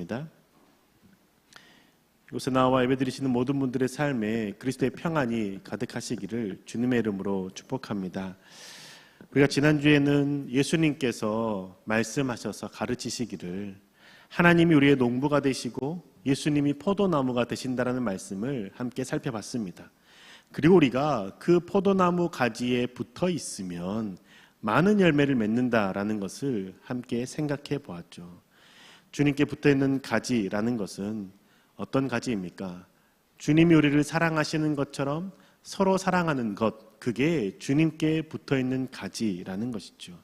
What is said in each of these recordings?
기도하겠습니다. 이곳에 나와 예배드리시는 모든 분들의 삶에 그리스도의 평안이 가득하시기를 주님의 이름으로 축복합니다. 우리가 지난주에는 예수님께서 말씀하셔서 가르치시기를 하나님이 우리의 농부가 되시고 예수님이 포도나무가 되신다라는 말씀을 함께 살펴봤습니다. 그리고 우리가 그 포도나무 가지에 붙어 있으면 많은 열매를 맺는다라는 것을 함께 생각해 보았죠. 주님께 붙어 있는 가지라는 것은 어떤 가지입니까? 주님이 우리를 사랑하시는 것처럼 서로 사랑하는 것, 그게 주님께 붙어 있는 가지라는 것이죠.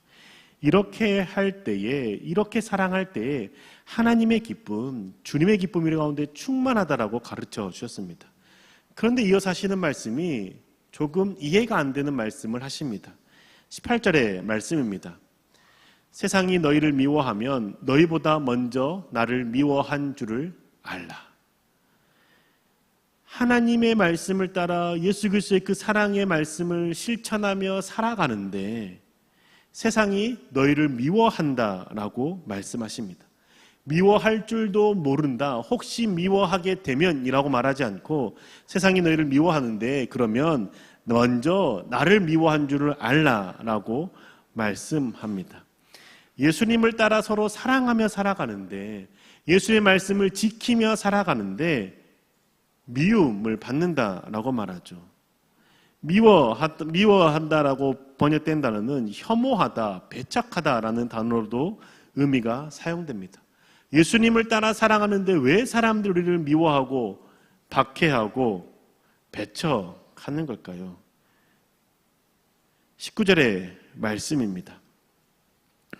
이렇게 할 때에, 이렇게 사랑할 때에 하나님의 기쁨, 주님의 기쁨이 우리 가운데 충만하다라고 가르쳐 주셨습니다. 그런데 이어서 하시는 말씀이 조금 이해가 안 되는 말씀을 하십니다. 18절의 말씀입니다. 세상이 너희를 미워하면 너희보다 먼저 나를 미워한 줄을 알라. 하나님의 말씀을 따라 예수 그리스도의 그 사랑의 말씀을 실천하며 살아가는데 세상이 너희를 미워한다라고 말씀하십니다. 미워할 줄도 모른다. 혹시 미워하게 되면이라고 말하지 않고 세상이 너희를 미워하는데 그러면 먼저 나를 미워한 줄을 알라라고 말씀합니다. 예수님을 따라 서로 사랑하며 살아가는데 예수의 말씀을 지키며 살아가는데 미움을 받는다라고 말하죠. 미워한다라고 번역된 단어는 혐오하다, 배척하다라는 단어로도 의미가 사용됩니다. 예수님을 따라 사랑하는데 왜 사람들이 우리를 미워하고 박해하고 배척하는 걸까요? 19절의 말씀입니다.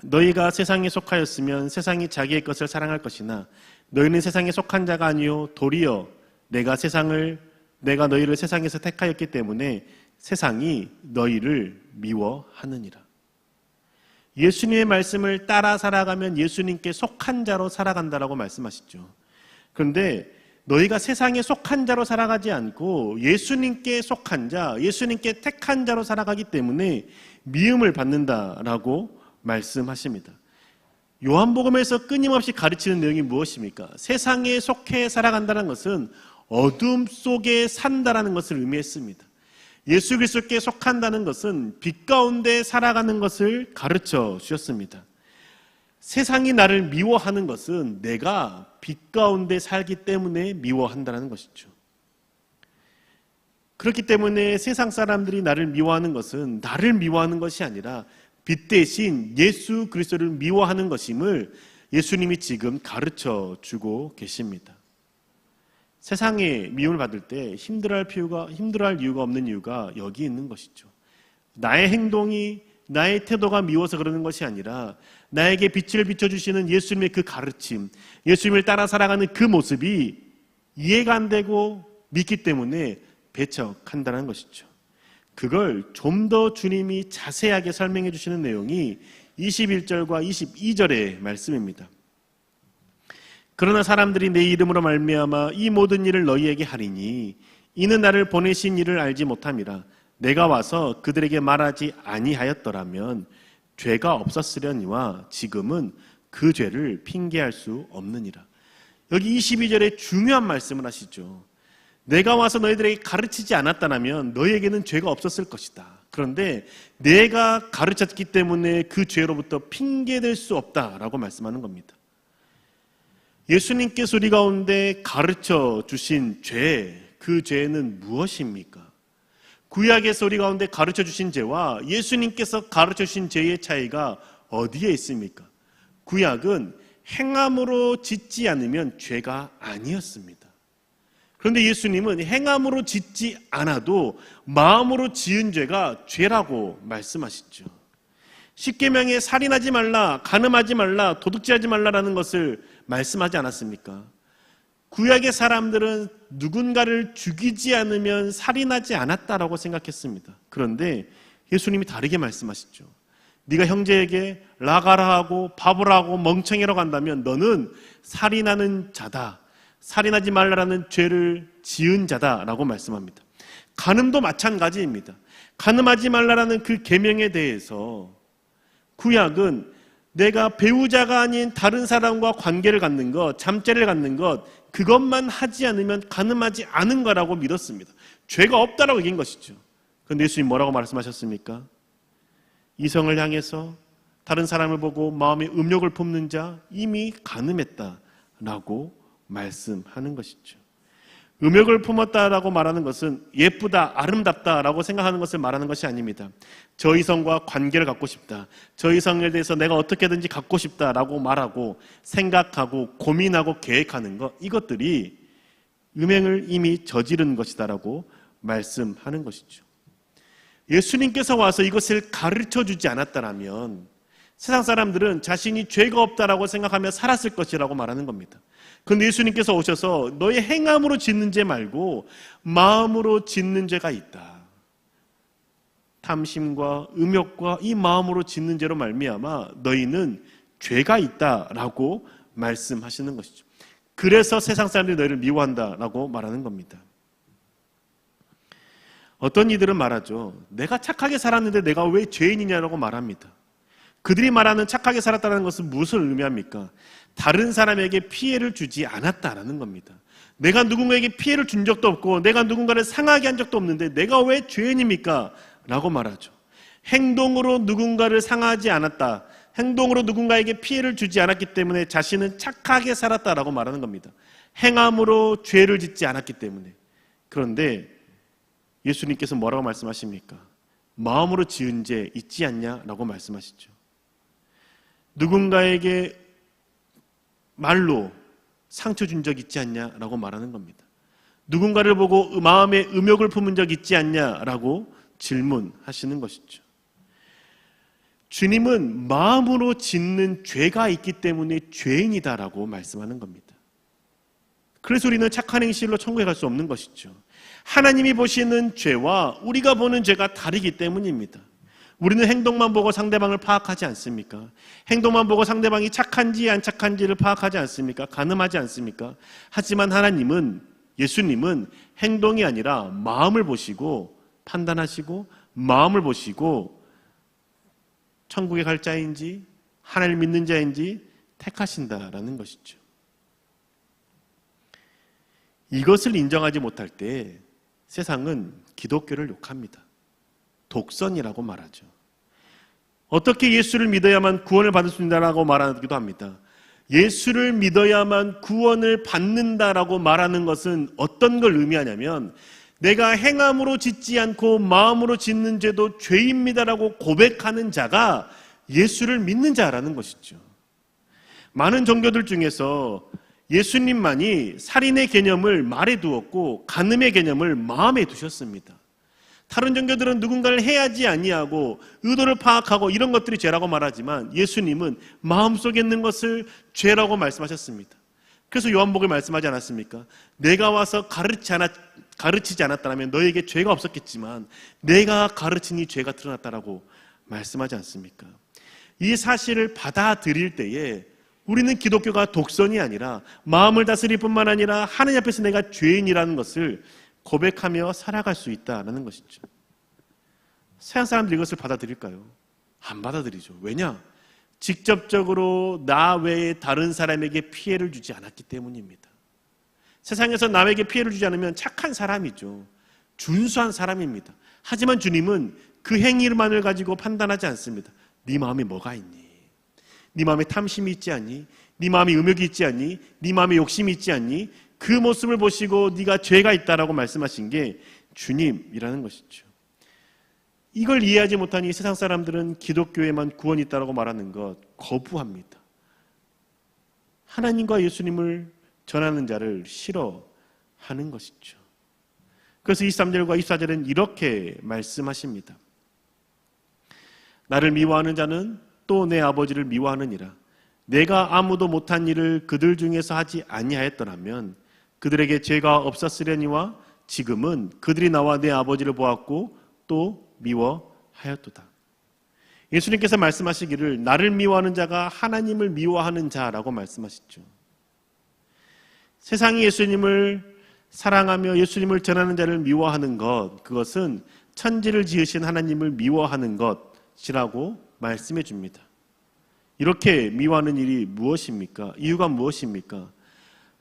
너희가 세상에 속하였으면 세상이 자기의 것을 사랑할 것이나 너희는 세상에 속한 자가 아니요 도리어 내가 너희를 세상에서 택하였기 때문에 세상이 너희를 미워하느니라. 예수님의 말씀을 따라 살아가면 예수님께 속한 자로 살아간다라고 말씀하시죠. 그런데 너희가 세상에 속한 자로 살아가지 않고 예수님께 속한 자, 예수님께 택한 자로 살아가기 때문에 미움을 받는다라고 말씀하십니다. 요한복음에서 끊임없이 가르치는 내용이 무엇입니까? 세상에 속해 살아간다는 것은 어둠 속에 산다라는 것을 의미했습니다. 예수 그리스도께 속한다는 것은 빛 가운데 살아가는 것을 가르쳐 주셨습니다. 세상이 나를 미워하는 것은 내가 빛 가운데 살기 때문에 미워한다는 것이죠. 그렇기 때문에 세상 사람들이 나를 미워하는 것은 나를 미워하는 것이 아니라 빛 대신 예수 그리스도를 미워하는 것임을 예수님이 지금 가르쳐 주고 계십니다. 세상에 미움을 받을 때 힘들어할 이유가 없는 이유가 여기 있는 것이죠. 나의 행동이, 나의 태도가 미워서 그러는 것이 아니라 나에게 빛을 비춰주시는 예수님의 그 가르침, 예수님을 따라 살아가는 그 모습이 이해가 안 되고 믿기 때문에 배척한다는 것이죠. 그걸 좀 더 주님이 자세하게 설명해 주시는 내용이 21절과 22절의 말씀입니다. 그러나 사람들이 내 이름으로 말미암아 이 모든 일을 너희에게 하리니 이는 나를 보내신 이를 알지 못함이라. 내가 와서 그들에게 말하지 아니하였더라면 죄가 없었으려니와 지금은 그 죄를 핑계할 수 없느니라. 여기 22절에 중요한 말씀을 하시죠. 내가 와서 너희들에게 가르치지 않았다면 너희에게는 죄가 없었을 것이다. 그런데 내가 가르쳤기 때문에 그 죄로부터 핑계될 수 없다라고 말씀하는 겁니다. 예수님께서 우리 가운데 가르쳐 주신 죄, 그 죄는 무엇입니까? 구약에서 우리 가운데 가르쳐 주신 죄와 예수님께서 가르쳐 주신 죄의 차이가 어디에 있습니까? 구약은 행함으로 짓지 않으면 죄가 아니었습니다. 그런데 예수님은 행함으로 짓지 않아도 마음으로 지은 죄가 죄라고 말씀하시죠. 십계명에 살인하지 말라, 간음하지 말라, 도둑질하지 말라라는 것을 말씀하지 않았습니까? 구약의 사람들은 누군가를 죽이지 않으면 살인하지 않았다라고 생각했습니다. 그런데 예수님이 다르게 말씀하시죠. 네가 형제에게 라가라 하고 바보라 하고 멍청이라고 한다면 너는 살인하는 자다, 살인하지 말라라는 죄를 지은 자다라고 말씀합니다. 간음도 마찬가지입니다. 간음하지 말라라는 그 계명에 대해서 구약은 내가 배우자가 아닌 다른 사람과 관계를 갖는 것, 잠자리를 갖는 것, 그것만 하지 않으면 가늠하지 않은 거라고 믿었습니다. 죄가 없다라고 얘기한 것이죠. 그런데 예수님 뭐라고 말씀하셨습니까? 이성을 향해서 다른 사람을 보고 마음에 음욕을 품는 자 이미 가늠했다라고 말씀하는 것이죠. 음욕을 품었다라고 말하는 것은 예쁘다, 아름답다라고 생각하는 것을 말하는 것이 아닙니다. 저 이성과 관계를 갖고 싶다, 저 이성에 대해서 내가 어떻게든지 갖고 싶다라고 말하고 생각하고 고민하고 계획하는 것, 이것들이 음행을 이미 저지른 것이다라고 말씀하는 것이죠. 예수님께서 와서 이것을 가르쳐주지 않았다면 세상 사람들은 자신이 죄가 없다라고 생각하며 살았을 것이라고 말하는 겁니다. 그런데 예수님께서 오셔서 너의 행함으로 짓는 죄 말고 마음으로 짓는 죄가 있다. 탐심과 음욕과 이 마음으로 짓는 죄로 말미암아 너희는 죄가 있다라고 말씀하시는 것이죠. 그래서 세상 사람들이 너희를 미워한다라고 말하는 겁니다. 어떤 이들은 말하죠. 내가 착하게 살았는데 내가 왜 죄인이냐라고 말합니다. 그들이 말하는 착하게 살았다는 것은 무엇을 의미합니까? 다른 사람에게 피해를 주지 않았다라는 겁니다. 내가 누군가에게 피해를 준 적도 없고 내가 누군가를 상하게 한 적도 없는데 내가 왜 죄인입니까? 라고 말하죠. 행동으로 누군가를 상하지 않았다, 행동으로 누군가에게 피해를 주지 않았기 때문에 자신은 착하게 살았다라고 말하는 겁니다. 행함으로 죄를 짓지 않았기 때문에. 그런데 예수님께서 뭐라고 말씀하십니까? 마음으로 지은 죄 있지 않냐라고 말씀하시죠. 누군가에게 말로 상처 준 적 있지 않냐라고 말하는 겁니다. 누군가를 보고 마음에 음욕을 품은 적 있지 않냐라고 질문하시는 것이죠. 주님은 마음으로 짓는 죄가 있기 때문에 죄인이다라고 말씀하는 겁니다. 그래서 우리는 착한 행실로 천국에 갈 수 없는 것이죠. 하나님이 보시는 죄와 우리가 보는 죄가 다르기 때문입니다. 우리는 행동만 보고 상대방을 파악하지 않습니까? 행동만 보고 상대방이 착한지 안 착한지를 파악하지 않습니까? 가늠하지 않습니까? 하지만 하나님은, 예수님은 행동이 아니라 마음을 보시고 판단하시고 마음을 보시고 천국에 갈 자인지 하나님을 믿는 자인지 택하신다라는 것이죠. 이것을 인정하지 못할 때 세상은 기독교를 욕합니다. 독선이라고 말하죠. 어떻게 예수를 믿어야만 구원을 받을 수 있다라고 말하기도 합니다. 예수를 믿어야만 구원을 받는다라고 말하는 것은 어떤 걸 의미하냐면 내가 행함으로 짓지 않고 마음으로 짓는 죄도 죄입니다라고 고백하는 자가 예수를 믿는 자라는 것이죠. 많은 종교들 중에서 예수님만이 살인의 개념을 말에 두었고 간음의 개념을 마음에 두셨습니다. 다른 종교들은 누군가를 해야지 아니하고 의도를 파악하고 이런 것들이 죄라고 말하지만 예수님은 마음속에 있는 것을 죄라고 말씀하셨습니다. 그래서 요한복음에 말씀하지 않았습니까? 내가 와서 가르치지 않았다면 너에게 죄가 없었겠지만 내가 가르치니 죄가 드러났다라고 말씀하지 않습니까? 이 사실을 받아들일 때에 우리는 기독교가 독선이 아니라 마음을 다스릴 뿐만 아니라 하나님 앞에서 내가 죄인이라는 것을 고백하며 살아갈 수 있다는 것이죠. 세상 사람들이 이것을 받아들일까요? 안 받아들이죠. 왜냐? 직접적으로 나 외에 다른 사람에게 피해를 주지 않았기 때문입니다. 세상에서 남에게 피해를 주지 않으면 착한 사람이죠. 준수한 사람입니다. 하지만 주님은 그 행위만을 가지고 판단하지 않습니다. 네 마음에 뭐가 있니? 네 마음에 탐심이 있지 않니? 네 마음에 음욕이 있지 않니? 네 마음에 욕심이 있지 않니? 그 모습을 보시고 네가 죄가 있다라고 말씀하신 게 주님이라는 것이죠. 이걸 이해하지 못하니 세상 사람들은 기독교에만 구원이 있다라고 말하는 것 거부합니다. 하나님과 예수님을 전하는 자를 싫어하는 것이죠. 그래서 23절과 24절은 이렇게 말씀하십니다. 나를 미워하는 자는 또 내 아버지를 미워하느니라. 내가 아무도 못한 일을 그들 중에서 하지 아니하였더라면 그들에게 죄가 없었으려니와 지금은 그들이 나와 내 아버지를 보았고 또 미워하였도다. 예수님께서 말씀하시기를 나를 미워하는 자가 하나님을 미워하는 자라고 말씀하시죠. 세상이 예수님을 사랑하며 예수님을 전하는 자를 미워하는 것, 그것은 천지를 지으신 하나님을 미워하는 것이라고 말씀해 줍니다. 이렇게 미워하는 일이 무엇입니까? 이유가 무엇입니까?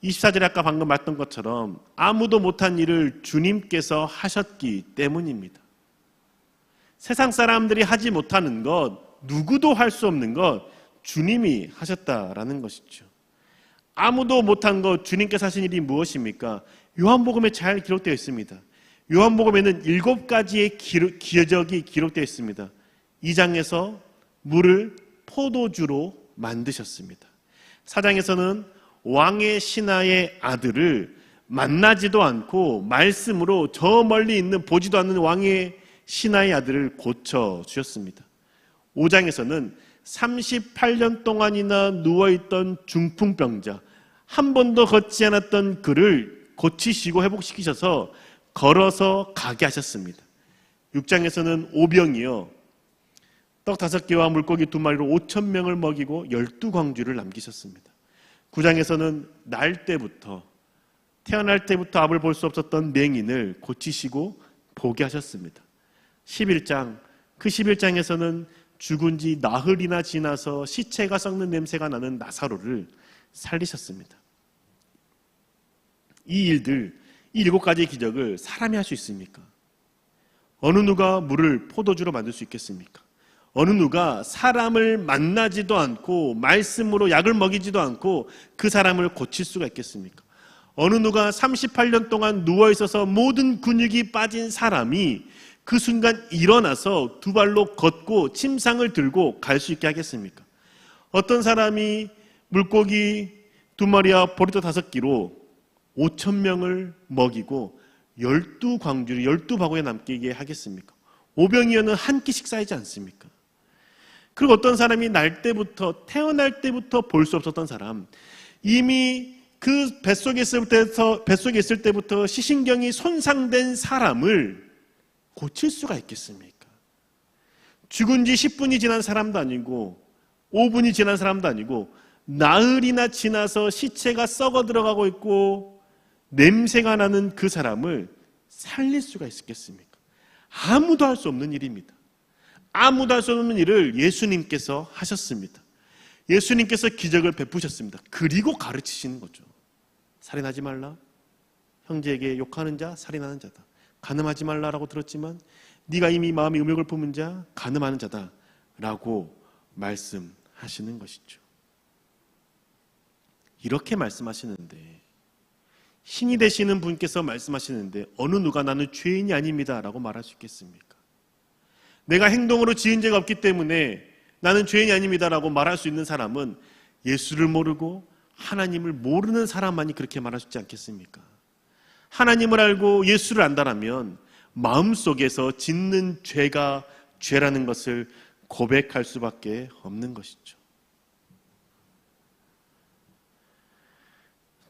24절에 아까 방금 말했던 것처럼 아무도 못한 일을 주님께서 하셨기 때문입니다. 세상 사람들이 하지 못하는 것, 누구도 할 수 없는 것, 주님이 하셨다라는 것이죠. 아무도 못한 것, 주님께서 하신 일이 무엇입니까? 요한복음에 잘 기록되어 있습니다. 요한복음에는 7가지의 기적이 기록되어 있습니다. 2장에서 물을 포도주로 만드셨습니다. 4장에서는 왕의 신하의 아들을 만나지도 않고 말씀으로 저 멀리 있는 보지도 않는 왕의 신하의 아들을 고쳐주셨습니다. 5장에서는 38년 동안이나 누워있던 중풍병자, 한 번도 걷지 않았던 그를 고치시고 회복시키셔서 걸어서 가게 하셨습니다. 6장에서는 오병이요, 떡 5개와 물고기 2마리로 5,000명을 먹이고 12광주를 남기셨습니다. 9장에서는 태어날 때부터 앞을 볼 수 없었던 맹인을 고치시고 보게 하셨습니다. 11장에서는 죽은 지 나흘이나 지나서 시체가 썩는 냄새가 나는 나사로를 살리셨습니다. 이 일들, 이 7가지의 기적을 사람이 할 수 있습니까? 어느 누가 물을 포도주로 만들 수 있겠습니까? 어느 누가 사람을 만나지도 않고 말씀으로 약을 먹이지도 않고 그 사람을 고칠 수가 있겠습니까? 어느 누가 38년 동안 누워있어서 모든 근육이 빠진 사람이 그 순간 일어나서 2발로 걷고 침상을 들고 갈 수 있게 하겠습니까? 어떤 사람이 물고기 2마리와 보리떡 5끼로 5,000명을 먹이고 12광주를 12바구니에 남기게 하겠습니까? 오병이어는 한 끼 식사이지 않습니까? 그리고 어떤 사람이 태어날 때부터 볼 수 없었던 사람, 이미 그 뱃속에 있을 때부터 시신경이 손상된 사람을 고칠 수가 있겠습니까? 죽은 지 10분이 지난 사람도 아니고 5분이 지난 사람도 아니고 나흘이나 지나서 시체가 썩어 들어가고 있고 냄새가 나는 그 사람을 살릴 수가 있겠습니까? 아무도 할 수 없는 일입니다. 아무도 할 수 없는 일을 예수님께서 하셨습니다. 예수님께서 기적을 베푸셨습니다. 그리고 가르치시는 거죠. 살인하지 말라. 형제에게 욕하는 자 살인하는 자다. 간음하지 말라라고 들었지만 네가 이미 마음에 음욕을 품은 자 간음하는 자다 라고 말씀하시는 것이죠. 이렇게 말씀하시는데, 신이 되시는 분께서 말씀하시는데 어느 누가 나는 죄인이 아닙니다 라고 말할 수 있겠습니까? 내가 행동으로 지은 죄가 없기 때문에 나는 죄인이 아닙니다 라고 말할 수 있는 사람은 예수를 모르고 하나님을 모르는 사람만이 그렇게 말할 수 있지 않겠습니까? 하나님을 알고 예수를 안다라면 마음속에서 짓는 죄가 죄라는 것을 고백할 수밖에 없는 것이죠.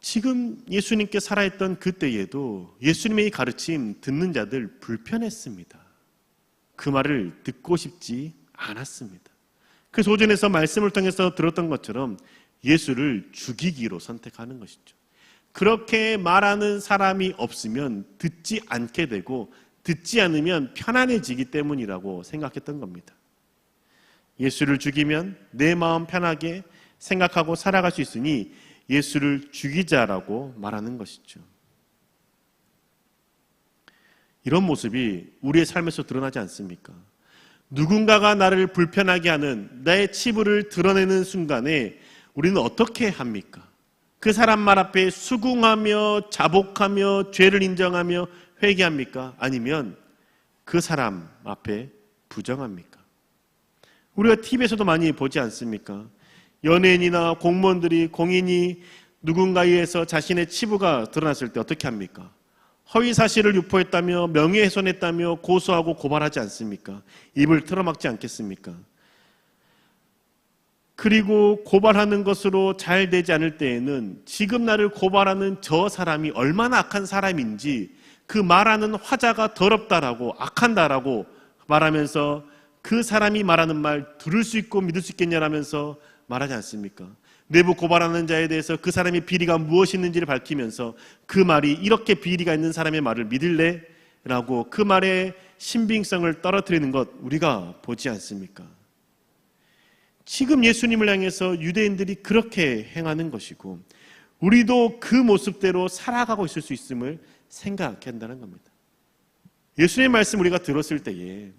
지금 예수님께 살아있던 그때에도 예수님의 이 가르침 듣는 자들 불편했습니다. 그 말을 듣고 싶지 않았습니다. 그래서 오전에서 말씀을 통해서 들었던 것처럼 예수를 죽이기로 선택하는 것이죠. 그렇게 말하는 사람이 없으면 듣지 않게 되고 듣지 않으면 편안해지기 때문이라고 생각했던 겁니다. 예수를 죽이면 내 마음 편하게 생각하고 살아갈 수 있으니 예수를 죽이자라고 말하는 것이죠. 이런 모습이 우리의 삶에서 드러나지 않습니까? 누군가가 나를 불편하게 하는 나의 치부를 드러내는 순간에 우리는 어떻게 합니까? 그 사람 말 앞에 수긍하며 자복하며 죄를 인정하며 회개합니까? 아니면 그 사람 앞에 부정합니까? 우리가 TV에서도 많이 보지 않습니까? 연예인이나 공인이 누군가에 의해서 자신의 치부가 드러났을 때 어떻게 합니까? 허위 사실을 유포했다며 명예훼손했다며 고소하고 고발하지 않습니까? 입을 틀어막지 않겠습니까? 그리고 고발하는 것으로 잘 되지 않을 때에는 지금 나를 고발하는 저 사람이 얼마나 악한 사람인지 그 말하는 화자가 더럽다라고 악한다라고 말하면서 그 사람이 말하는 말 들을 수 있고 믿을 수 있겠냐라면서 말하지 않습니까? 내부 고발하는 자에 대해서 그 사람의 비리가 무엇이 있는지를 밝히면서 그 말이 이렇게 비리가 있는 사람의 말을 믿을래? 라고 그 말의 신빙성을 떨어뜨리는 것 우리가 보지 않습니까? 지금 예수님을 향해서 유대인들이 그렇게 행하는 것이고 우리도 그 모습대로 살아가고 있을 수 있음을 생각해야 한다는 겁니다. 예수님의 말씀 우리가 들었을 때에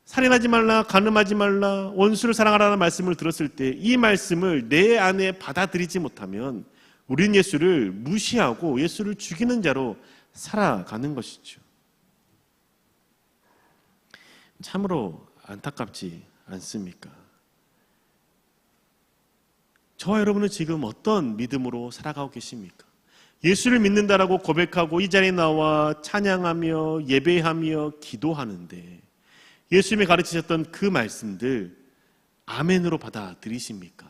살인하지 말라, 간음하지 말라, 원수를 사랑하라는 말씀을 들었을 때 이 말씀을 내 안에 받아들이지 못하면 우리는 예수를 무시하고 예수를 죽이는 자로 살아가는 것이죠. 참으로 안타깝지 않습니까? 저와 여러분은 지금 어떤 믿음으로 살아가고 계십니까? 예수를 믿는다라고 고백하고 이 자리에 나와 찬양하며 예배하며 기도하는데 예수님이 가르치셨던 그 말씀들 아멘으로 받아들이십니까?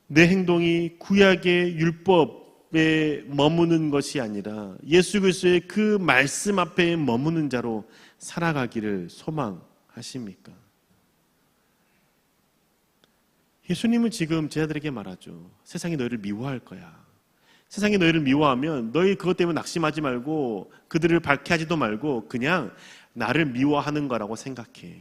내 행동이 구약의 율법에 머무는 것이 아니라 예수 그리스도의 그 말씀 앞에 머무는 자로 살아가기를 소망하십니까? 예수님은 지금 제자들에게 말하죠. 세상이 너희를 미워할 거야. 세상이 너희를 미워하면 너희 그것 때문에 낙심하지 말고 그들을 박해하지도 말고 그냥 나를 미워하는 거라고 생각해.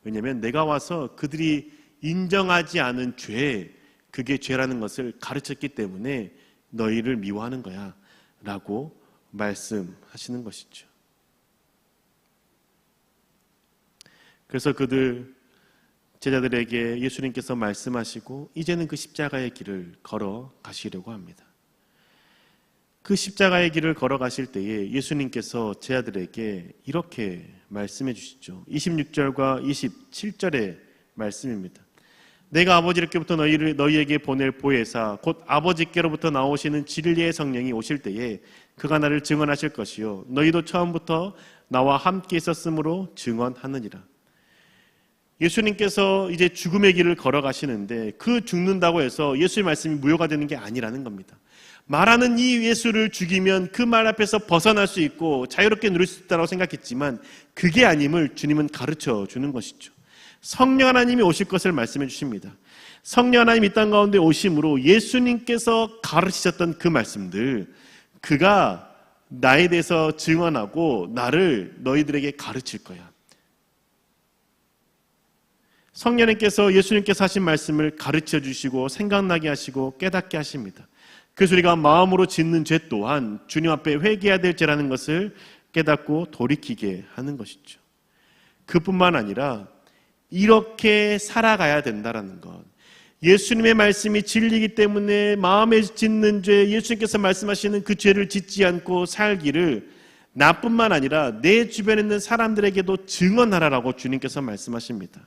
왜냐하면 내가 와서 그들이 인정하지 않은 죄, 그게 죄라는 것을 가르쳤기 때문에 너희를 미워하는 거야 라고 말씀하시는 것이죠. 그래서 그들 제자들에게 예수님께서 말씀하시고 이제는 그 십자가의 길을 걸어가시려고 합니다. 그 십자가의 길을 걸어가실 때에 예수님께서 제자들에게 이렇게 말씀해 주시죠. 26절과 27절의 말씀입니다. 내가 아버지께로부터 너희에게 보낼 보혜사 곧 아버지께로부터 나오시는 진리의 성령이 오실 때에 그가 나를 증언하실 것이요 너희도 처음부터 나와 함께 있었으므로 증언하느니라. 예수님께서 이제 죽음의 길을 걸어가시는데 그 죽는다고 해서 예수의 말씀이 무효가 되는 게 아니라는 겁니다. 말하는 이 예수를 죽이면 그 말 앞에서 벗어날 수 있고 자유롭게 누릴 수 있다고 생각했지만 그게 아님을 주님은 가르쳐 주는 것이죠. 성령 하나님이 오실 것을 말씀해 주십니다. 성령 하나님 이 땅 가운데 오심으로 예수님께서 가르치셨던 그 말씀들 그가 나에 대해서 증언하고 나를 너희들에게 가르칠 거야. 성령님께서 예수님께서 하신 말씀을 가르쳐 주시고 생각나게 하시고 깨닫게 하십니다. 그래서 우리가 마음으로 짓는 죄 또한 주님 앞에 회개해야 될 죄라는 것을 깨닫고 돌이키게 하는 것이죠. 그뿐만 아니라 이렇게 살아가야 된다라는 것. 예수님의 말씀이 진리이기 때문에 마음에 짓는 죄, 예수님께서 말씀하시는 그 죄를 짓지 않고 살기를 나뿐만 아니라 내 주변에 있는 사람들에게도 증언하라라고 주님께서 말씀하십니다.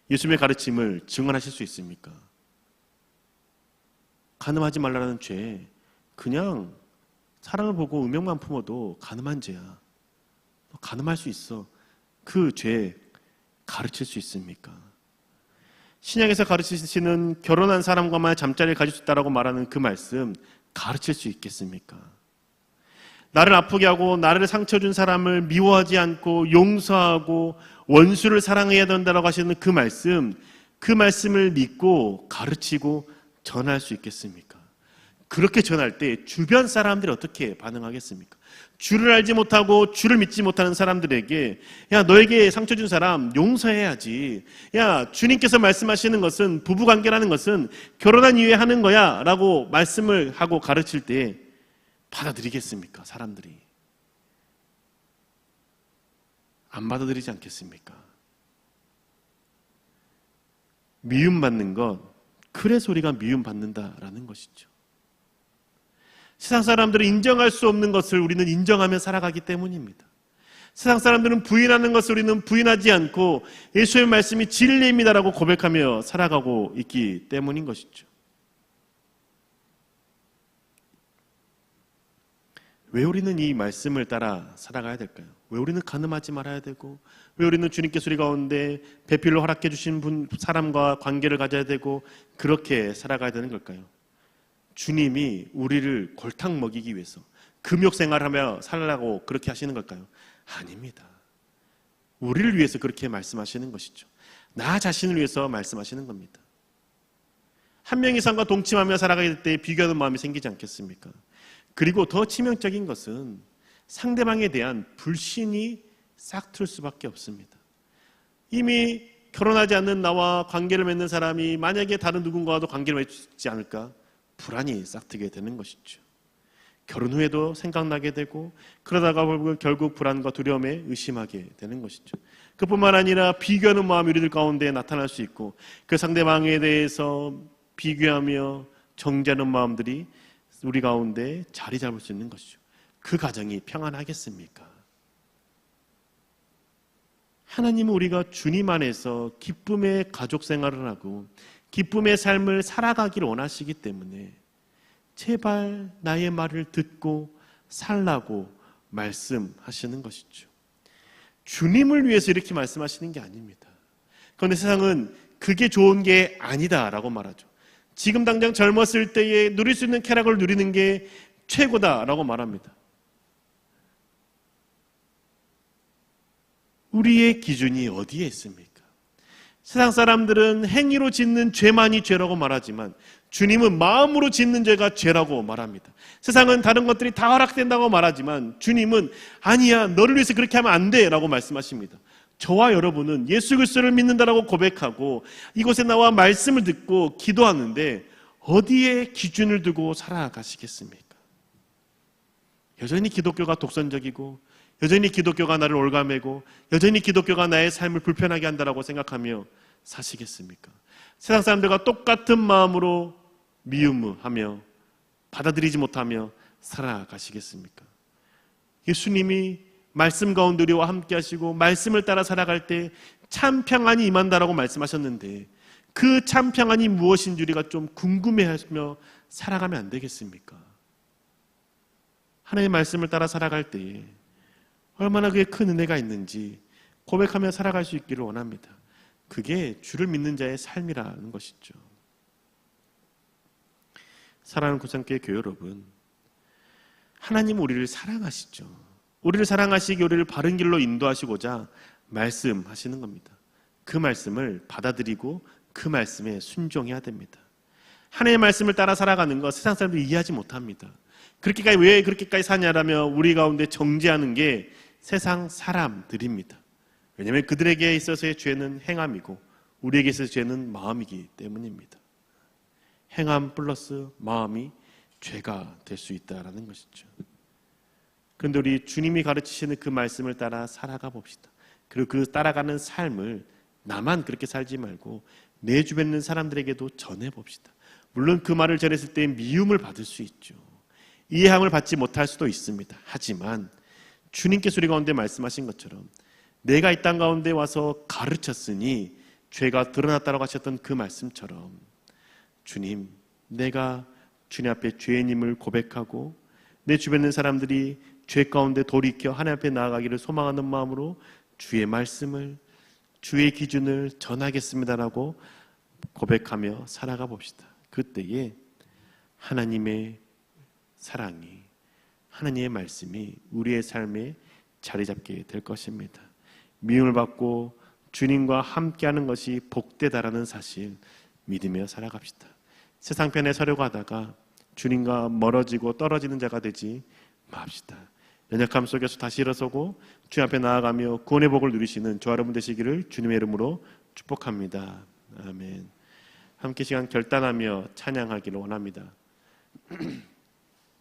예수님의 가르침을 증언하실 수 있습니까? 간음하지 말라는 죄, 그냥 사랑을 보고 음욕만 품어도 간음한 죄야. 너 간음할 수 있어. 그 죄 가르칠 수 있습니까? 신약에서 가르치시는 결혼한 사람과만 잠자리를 가질 수 있다라고 말하는 그 말씀 가르칠 수 있겠습니까? 나를 아프게 하고 나를 상처 준 사람을 미워하지 않고 용서하고 원수를 사랑해야 된다라고 하시는 그 말씀을 믿고 가르치고 전할 수 있겠습니까? 그렇게 전할 때 주변 사람들이 어떻게 반응하겠습니까? 주를 알지 못하고 주를 믿지 못하는 사람들에게 야 너에게 상처 준 사람 용서해야지. 야 주님께서 말씀하시는 것은 부부관계라는 것은 결혼한 이후에 하는 거야 라고 말씀을 하고 가르칠 때 받아들이겠습니까? 사람들이 안 받아들이지 않겠습니까? 미움받는 것, 그래서 우리가 미움받는다라는 것이죠. 세상 사람들은 인정할 수 없는 것을 우리는 인정하며 살아가기 때문입니다. 세상 사람들은 부인하는 것을 우리는 부인하지 않고 예수의 말씀이 진리입니다라고 고백하며 살아가고 있기 때문인 것이죠. 왜 우리는 이 말씀을 따라 살아가야 될까요? 왜 우리는 간음하지 말아야 되고 왜 우리는 주님께서 우리 가운데 배필로 허락해 주신 사람과 관계를 가져야 되고 그렇게 살아가야 되는 걸까요? 주님이 우리를 골탕 먹이기 위해서 금욕 생활하며 살라고 그렇게 하시는 걸까요? 아닙니다. 우리를 위해서 그렇게 말씀하시는 것이죠. 나 자신을 위해서 말씀하시는 겁니다. 한 명 이상과 동침하며 살아가게 될 때 비교하는 마음이 생기지 않겠습니까? 그리고 더 치명적인 것은 상대방에 대한 불신이 싹 틀 수밖에 없습니다. 이미 결혼하지 않는 나와 관계를 맺는 사람이 만약에 다른 누군가와도 관계를 맺지 않을까 불안이 싹트게 되는 것이죠. 결혼 후에도 생각나게 되고 그러다가 결국 불안과 두려움에 의심하게 되는 것이죠. 그뿐만 아니라 비교하는 마음이 우리들 가운데 나타날 수 있고 그 상대방에 대해서 비교하며 정죄하는 마음들이 우리 가운데 자리 잡을 수 있는 것이죠. 그 가정이 평안하겠습니까? 하나님은 우리가 주님 안에서 기쁨의 가족 생활을 하고 기쁨의 삶을 살아가기를 원하시기 때문에 제발 나의 말을 듣고 살라고 말씀하시는 것이죠. 주님을 위해서 이렇게 말씀하시는 게 아닙니다. 그런데 세상은 그게 좋은 게 아니다라고 말하죠. 지금 당장 젊었을 때에 누릴 수 있는 쾌락을 누리는 게 최고다라고 말합니다. 우리의 기준이 어디에 있습니까? 세상 사람들은 행위로 짓는 죄만이 죄라고 말하지만 주님은 마음으로 짓는 죄가 죄라고 말합니다. 세상은 다른 것들이 다 허락된다고 말하지만 주님은 아니야, 너를 위해서 그렇게 하면 안 돼 라고 말씀하십니다. 저와 여러분은 예수 그리스도를 믿는다라고 고백하고 이곳에 나와 말씀을 듣고 기도하는데 어디에 기준을 두고 살아가시겠습니까? 여전히 기독교가 독선적이고 여전히 기독교가 나를 올가매고 여전히 기독교가 나의 삶을 불편하게 한다라고 생각하며 사시겠습니까? 세상 사람들과 똑같은 마음으로 미움하며 받아들이지 못하며 살아가시겠습니까? 예수님이 말씀 가운데 우리와 함께 하시고 말씀을 따라 살아갈 때 참 평안이 임한다라고 말씀하셨는데 그 참 평안이 무엇인지 우리가 좀 궁금해하며 살아가면 안 되겠습니까? 하나님의 말씀을 따라 살아갈 때에 얼마나 그게 큰 은혜가 있는지 고백하며 살아갈 수 있기를 원합니다. 그게 주를 믿는 자의 삶이라는 것이죠. 사랑하는 구성교회 교회 여러분, 하나님은 우리를 사랑하시죠. 우리를 사랑하시기 우리를 바른 길로 인도하시고자 말씀하시는 겁니다. 그 말씀을 받아들이고 그 말씀에 순종해야 됩니다. 하나님의 말씀을 따라 살아가는 것 세상 사람들이 이해하지 못합니다. 그렇게까지 왜 그렇게까지 사냐라며 우리 가운데 정죄하는 게 세상 사람들입니다. 왜냐하면 그들에게 있어서의 죄는 행함이고 우리에게 있어서의 죄는 마음이기 때문입니다. 행함 플러스 마음이 죄가 될 수 있다는 것이죠. 그런데 우리 주님이 가르치시는 그 말씀을 따라 살아가 봅시다. 그리고 그 따라가는 삶을 나만 그렇게 살지 말고 내 주변에 있는 사람들에게도 전해봅시다. 물론 그 말을 전했을 때 미움을 받을 수 있죠. 이해함을 받지 못할 수도 있습니다. 하지만 주님께서 우리 가운데 말씀하신 것처럼 내가 이 땅 가운데 와서 가르쳤으니 죄가 드러났다고 하셨던 그 말씀처럼 주님, 내가 주님 앞에 죄인임을 고백하고 내 주변에 있는 사람들이 죄 가운데 돌이켜 하나님 앞에 나아가기를 소망하는 마음으로 주의 말씀을, 주의 기준을 전하겠습니다라고 고백하며 살아가 봅시다. 그때에 하나님의 사랑이, 하나님의 말씀이 우리의 삶에 자리 잡게 될 것입니다. 미움을 받고 주님과 함께하는 것이 복되다라는 사실 믿으며 살아갑시다. 세상편에 서려고 하다가 주님과 멀어지고 떨어지는 자가 되지 맙시다. 연약함 속에서 다시 일어서고 주님 앞에 나아가며 구원의 복을 누리시는 저와 여러분 되시기를 주님의 이름으로 축복합니다. 아멘. 함께 시간 결단하며 찬양하기를 원합니다.